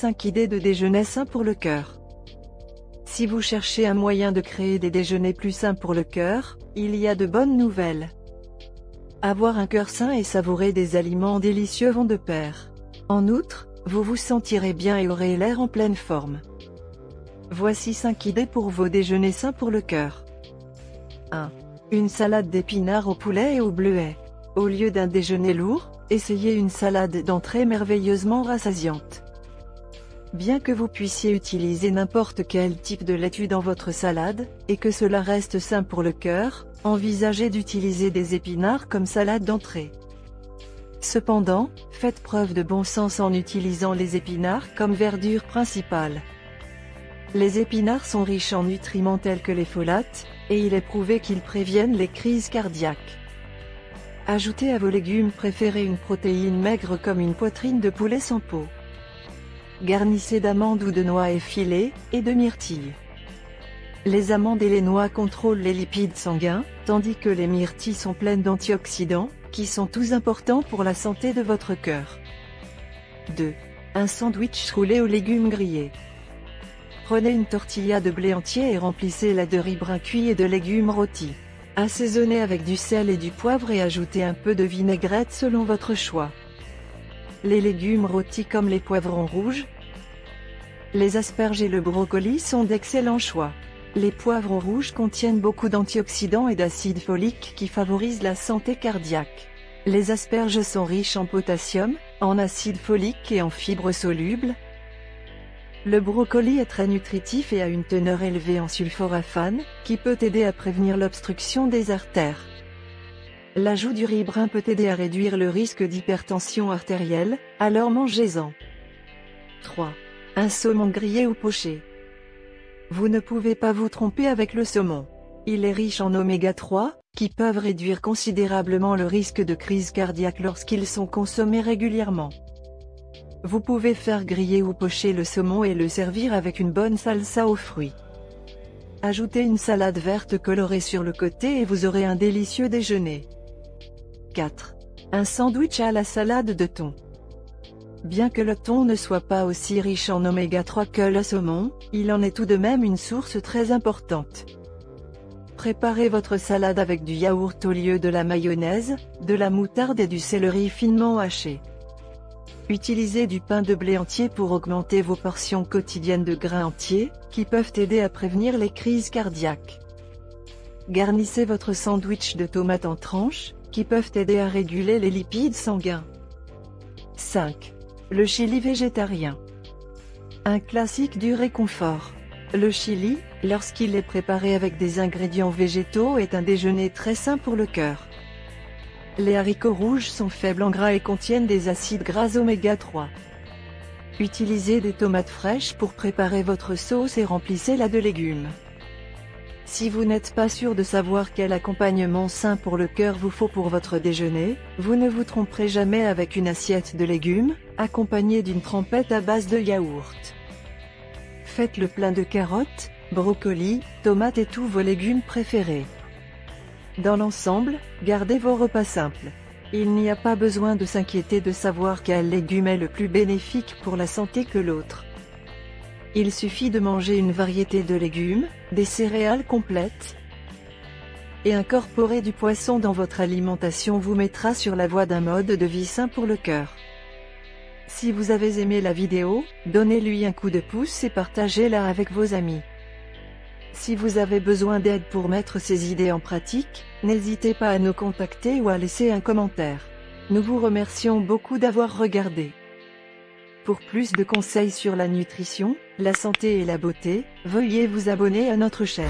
5 idées de déjeuner sain pour le cœur. Si vous cherchez un moyen de créer des déjeuners plus sains pour le cœur, il y a de bonnes nouvelles. Avoir un cœur sain et savourer des aliments délicieux vont de pair. En outre, vous vous sentirez bien et aurez l'air en pleine forme. Voici 5 idées pour vos déjeuners sains pour le cœur. 1. Une salade d'épinards au poulet et au bleuet. Au lieu d'un déjeuner lourd, essayez une salade d'entrée merveilleusement rassasiante. Bien que vous puissiez utiliser n'importe quel type de laitue dans votre salade, et que cela reste sain pour le cœur, envisagez d'utiliser des épinards comme salade d'entrée. Cependant, faites preuve de bon sens en utilisant les épinards comme verdure principale. Les épinards sont riches en nutriments tels que les folates, et il est prouvé qu'ils préviennent les crises cardiaques. Ajoutez à vos légumes préférés une protéine maigre comme une poitrine de poulet sans peau. Garnissez d'amandes ou de noix effilées, et de myrtilles. Les amandes et les noix contrôlent les lipides sanguins, tandis que les myrtilles sont pleines d'antioxydants, qui sont tous importants pour la santé de votre cœur. 2. Un sandwich roulé aux légumes grillés. Prenez une tortilla de blé entier et remplissez-la de riz brun cuit et de légumes rôtis. Assaisonnez avec du sel et du poivre et ajoutez un peu de vinaigrette selon votre choix. Les légumes rôtis comme les poivrons rouges, les asperges et le brocoli sont d'excellents choix. Les poivrons rouges contiennent beaucoup d'antioxydants et d'acide folique qui favorisent la santé cardiaque. Les asperges sont riches en potassium, en acide folique et en fibres solubles. Le brocoli est très nutritif et a une teneur élevée en sulforaphane, qui peut aider à prévenir l'obstruction des artères. L'ajout du riz brun peut aider à réduire le risque d'hypertension artérielle, alors mangez-en. 3. Un saumon grillé ou poché. Vous ne pouvez pas vous tromper avec le saumon. Il est riche en oméga 3, qui peuvent réduire considérablement le risque de crise cardiaque lorsqu'ils sont consommés régulièrement. Vous pouvez faire griller ou pocher le saumon et le servir avec une bonne salsa aux fruits. Ajoutez une salade verte colorée sur le côté et vous aurez un délicieux déjeuner. 4. Un sandwich à la salade de thon. Bien que le thon ne soit pas aussi riche en oméga 3 que le saumon, il en est tout de même une source très importante. Préparez votre salade avec du yaourt au lieu de la mayonnaise, de la moutarde et du céleri finement haché. Utilisez du pain de blé entier pour augmenter vos portions quotidiennes de grains entiers, qui peuvent aider à prévenir les crises cardiaques. Garnissez votre sandwich de tomates en tranches, qui peuvent aider à réguler les lipides sanguins. 5. Le chili végétarien. Un classique du réconfort. Le chili, lorsqu'il est préparé avec des ingrédients végétaux, est un déjeuner très sain pour le cœur. Les haricots rouges sont faibles en gras et contiennent des acides gras oméga 3. Utilisez des tomates fraîches pour préparer votre sauce et remplissez-la de légumes. Si vous n'êtes pas sûr de savoir quel accompagnement sain pour le cœur vous faut pour votre déjeuner, vous ne vous tromperez jamais avec une assiette de légumes, accompagnée d'une trempette à base de yaourt. Faites-le plein de carottes, brocolis, tomates et tous vos légumes préférés. Dans l'ensemble, gardez vos repas simples. Il n'y a pas besoin de s'inquiéter de savoir quel légume est le plus bénéfique pour la santé que l'autre. Il suffit de manger une variété de légumes, des céréales complètes, et incorporer du poisson dans votre alimentation vous mettra sur la voie d'un mode de vie sain pour le cœur. Si vous avez aimé la vidéo, donnez-lui un coup de pouce et partagez-la avec vos amis. Si vous avez besoin d'aide pour mettre ces idées en pratique, n'hésitez pas à nous contacter ou à laisser un commentaire. Nous vous remercions beaucoup d'avoir regardé. Pour plus de conseils sur la nutrition, la santé et la beauté, veuillez vous abonner à notre chaîne.